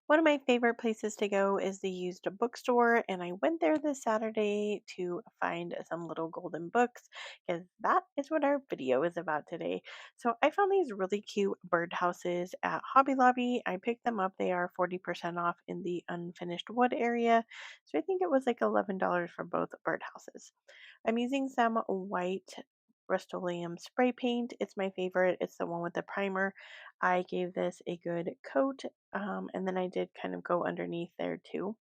One of my favorite places to go is the used bookstore, and I went there this Saturday to find some little golden books because that is what our video is about today. So I found these really cute birdhouses at Hobby Lobby. I picked them up. They are 40% off in the unfinished wood area. So I think it was like $11 for both birdhouses. I'm using some white Rust-Oleum spray paint. It's my favorite. It's the one with the primer. I gave this a good coat, and then I did kind of go underneath there too.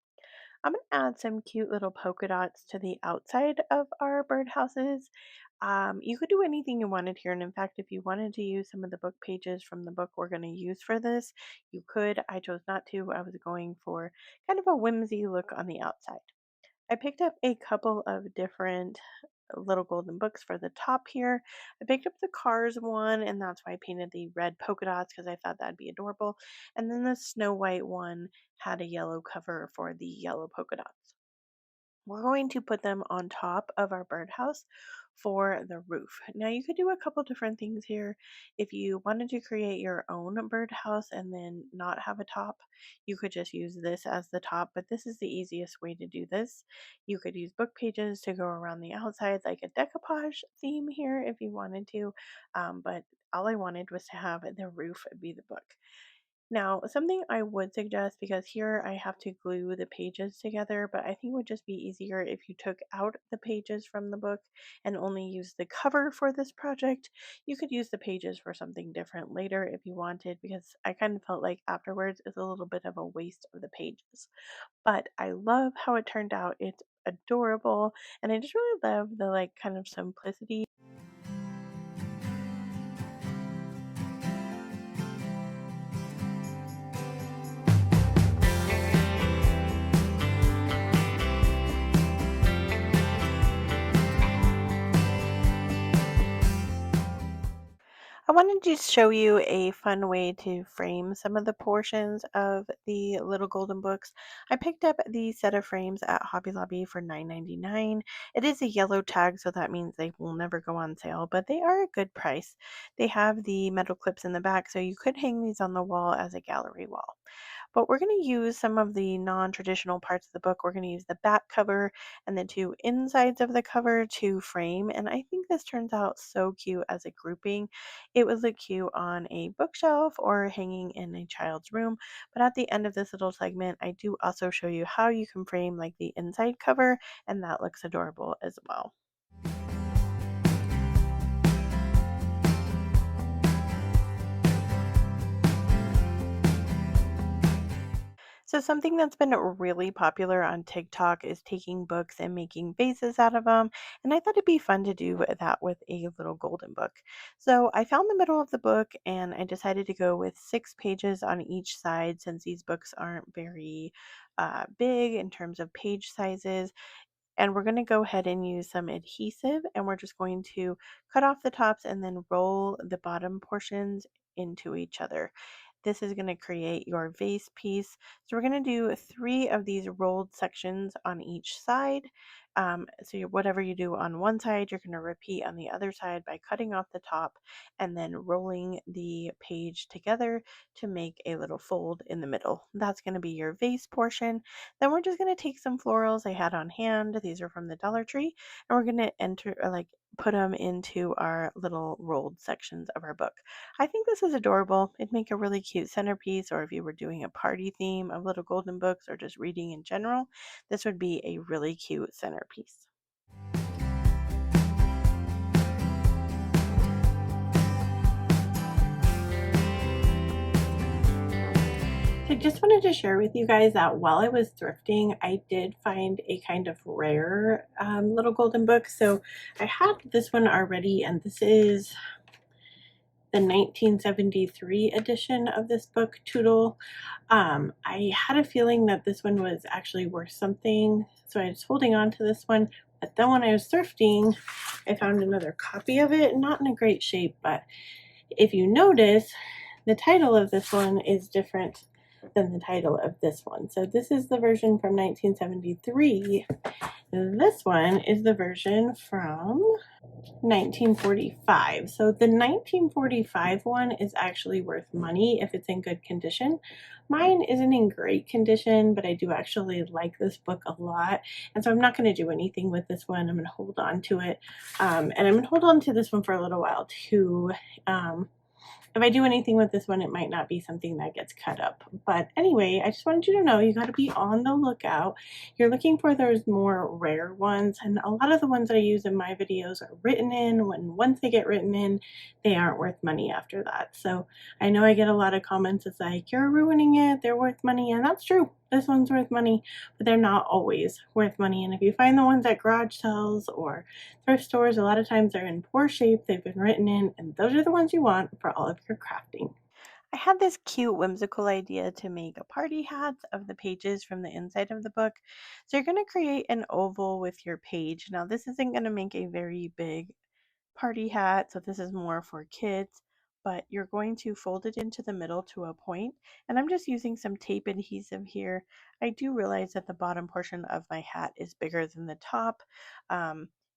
I'm going to add some cute little polka dots to the outside of our birdhouses. You could do anything you wanted here. And in fact, if you wanted to use some of the book pages from the book we're going to use for this, you could. I chose not to. I was going for kind of a whimsy look on the outside. I picked up a couple of different little golden books for the top here. I picked up the Cars one, and that's why I painted the red polka dots because I thought that'd be adorable. And then the Snow White one had a yellow cover for the yellow polka dots. We're going to put them on top of our birdhouse for the roof. Now, you could do a couple different things here. If you wanted to create your own birdhouse and then not have a top, you could just use this as the top, but this is the easiest way to do this. You could use book pages to go around the outside, like a decoupage theme here if you wanted to, but all I wanted was to have the roof be the book. Now, something I would suggest, because here I have to glue the pages together, but I think it would just be easier if you took out the pages from the book and only use the cover for this project. You could use the pages for something different later if you wanted, because I kind of felt like afterwards it's a little bit of a waste of the pages. But I love how it turned out. It's adorable, and I just really love the like kind of simplicity. I wanted to show you a fun way to frame some of the portions of the little golden books. I picked up the set of frames at Hobby Lobby for $9.99. It is a yellow tag, so that means they will never go on sale, but they are a good price. They have the metal clips in the back, so you could hang these on the wall as a gallery wall. But we're going to use some of the non-traditional parts of the book. We're going to use the back cover and the two insides of the cover to frame, and I think this turns out so cute as a grouping. It would look cute on a bookshelf or hanging in a child's room. But at the end of this little segment, I do also show you how you can frame like the inside cover, and that looks adorable as well. So something that's been really popular on TikTok is taking books and making vases out of them. And I thought it'd be fun to do that with a little golden book. So I found the middle of the book and I decided to go with 6 pages on each side since these books aren't very big in terms of page sizes. And we're going to go ahead and use some adhesive, and we're just going to cut off the tops and then roll the bottom portions into each other. This is going to create your vase piece. So we're going to do 3 of these rolled sections on each side. Whatever you do on one side, you're going to repeat on the other side by cutting off the top and then rolling the page together to make a little fold in the middle. That's going to be your vase portion. Then we're just going to take some florals I had on hand. These are from the Dollar Tree, and we're going to put them into our little rolled sections of our book. I think this is adorable. It'd make a really cute centerpiece, or if you were doing a party theme of little golden books or just reading in general, this would be a really cute centerpiece. I just wanted to share with you guys that while I was thrifting, I did find a kind of rare little golden book. So I had this one already, and this is the 1973 edition of this book, Toodle. I had a feeling that this one was actually worth something, so I was holding on to this one. But then when I was thrifting, I found another copy of it, not in a great shape, but if you notice, the title of this one is different than the title of this one. So this is the version from 1973. This one is the version from 1945. So the 1945 one is actually worth money if it's in good condition. Mine isn't in great condition, but I do actually like this book a lot. And so I'm not going to do anything with this one. I'm going to hold on to it. And I'm going to hold on to this one for a little while too. If I do anything with this one, it might not be something that gets cut up. But anyway, I just wanted you to know you got to be on the lookout. You're looking for those more rare ones, and a lot of the ones that I use in my videos are written in. When once they get written in, they aren't worth money after that. So I know I get a lot of comments. It's like, you're ruining it. They're worth money, and that's true. This one's worth money, but they're not always worth money. And if you find the ones at garage sales or thrift stores, a lot of times they're in poor shape, they've been written in, and those are the ones you want for all of your crafting. I had this cute, whimsical idea to make a party hat of the pages from the inside of the book. So you're going to create an oval with your page. Now, this isn't going to make a very big party hat, so this is more for kids, but you're going to fold it into the middle to a point, and I'm just using some tape adhesive here. I do realize that the bottom portion of my hat is bigger than the top.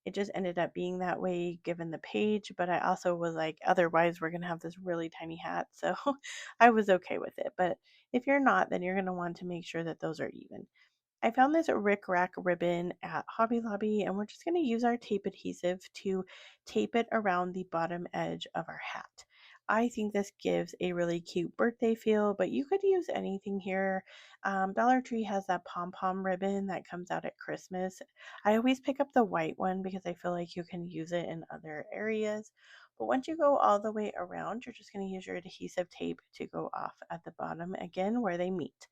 It just ended up being that way given the page, but I also was like, otherwise we're going to have this really tiny hat, so I was okay with it. But if you're not, then you're going to want to make sure that those are even. I found this Rick Rack ribbon at Hobby Lobby, and we're just going to use our tape adhesive to tape it around the bottom edge of our hat. I think this gives a really cute birthday feel, but you could use anything here. Dollar Tree has that pom pom ribbon that comes out at Christmas. I always pick up the white one because I feel like you can use it in other areas. But once you go all the way around, you're just going to use your adhesive tape to go off at the bottom again where they meet.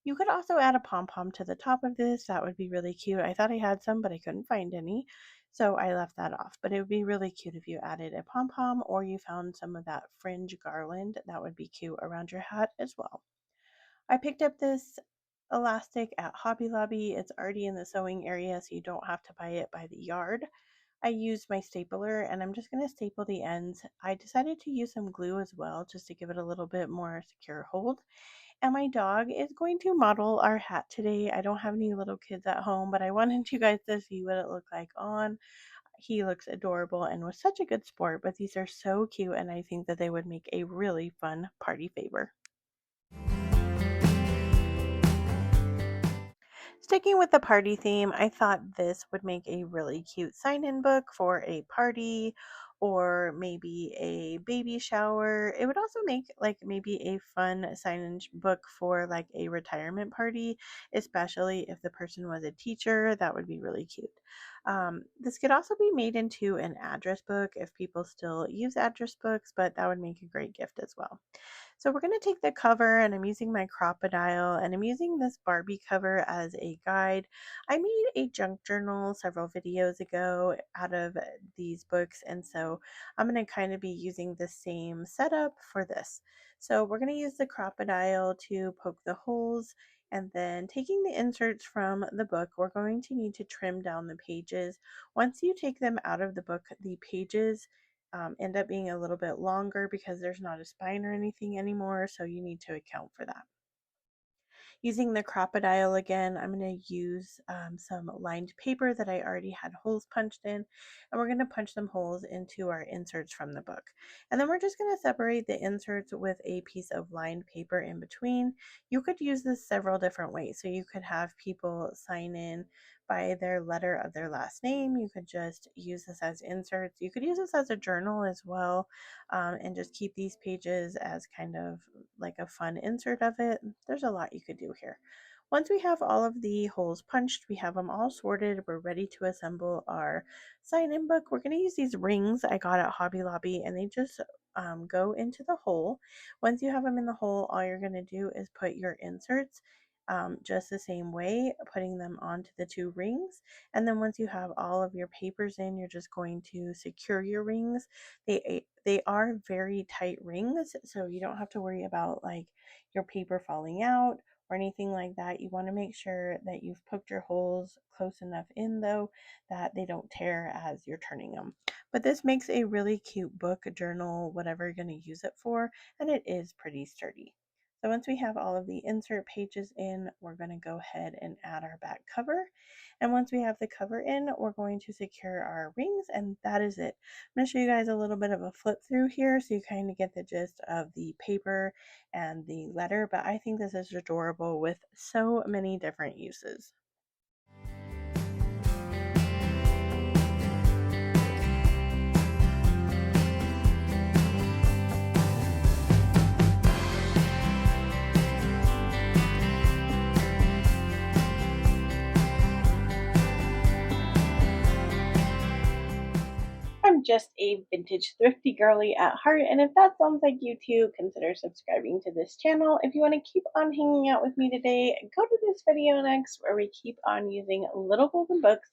You could also add a pom pom to the top of this. That would be really cute. I thought I had some, but I couldn't find any. So I left that off. But it would be really cute if you added a pom pom or you found some of that fringe garland. That would be cute around your hat as well. I picked up this elastic at Hobby Lobby. It's already in the sewing area, so you don't have to buy it by the yard. I used my stapler and I'm just going to staple the ends. I decided to use some glue as well just to give it a little bit more secure hold. And my dog is going to model our hat today. I don't have any little kids at home, but I wanted you guys to see what it looked like on. He looks adorable and was such a good sport, but these are so cute and I think that they would make a really fun party favor. Sticking with the party theme, I thought this would make a really cute sign in book for a party or maybe a baby shower. It would also make like maybe a fun sign in book for like a retirement party, especially if the person was a teacher. That would be really cute. This could also be made into an address book if people still use address books, but that would make a great gift as well. So we're going to take the cover and I'm using my crocodile and I'm using this Barbie cover as a guide. I made a junk journal several videos ago out of these books, and so I'm going to kind of be using the same setup for this. So we're going to use the crocodile to poke the holes, and then taking the inserts from the book, we're going to need to trim down the pages. Once you take them out of the book, the pages end up being a little bit longer because there's not a spine or anything anymore, so you need to account for that. Using the crocodile again, I'm going to use some lined paper that I already had holes punched in, and we're going to punch some holes into our inserts from the book. And then we're just going to separate the inserts with a piece of lined paper in between. You could use this several different ways. So you could have people sign in by their letter of their last name. You could just use this as inserts. You could use this as a journal as well, and just keep these pages as kind of like a fun insert of it. There's a lot you could do here. Once we have all of the holes punched, we have them all sorted, we're ready to assemble our sign-in book. We're going to use these rings I got at Hobby Lobby, and they just go into the hole. Once you have them in the hole, all you're going to do is put your inserts just the same way, putting them onto the two rings. And then once you have all of your papers in, you're just going to secure your rings. They are very tight rings, so you don't have to worry about like your paper falling out or anything like that. You want to make sure that you've poked your holes close enough in though that they don't tear as you're turning them. But this makes a really cute book, journal, whatever you're going to use it for, and it is pretty sturdy. So once we have all of the insert pages in, we're going to go ahead and add our back cover. And once we have the cover in, we're going to secure our rings, and that is it. I'm going to show you guys a little bit of a flip through here so you kind of get the gist of the paper and the letter, but I think this is adorable with so many different uses. I'm just a vintage thrifty girly at heart, and if that sounds like you too, consider subscribing to this channel. If you want to keep on hanging out with me today, go to this video next where we keep on using little golden books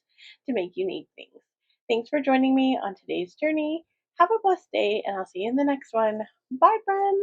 to make unique things. Thanks for joining me on today's journey. Have a blessed day, and I'll see you in the next one. Bye, friends!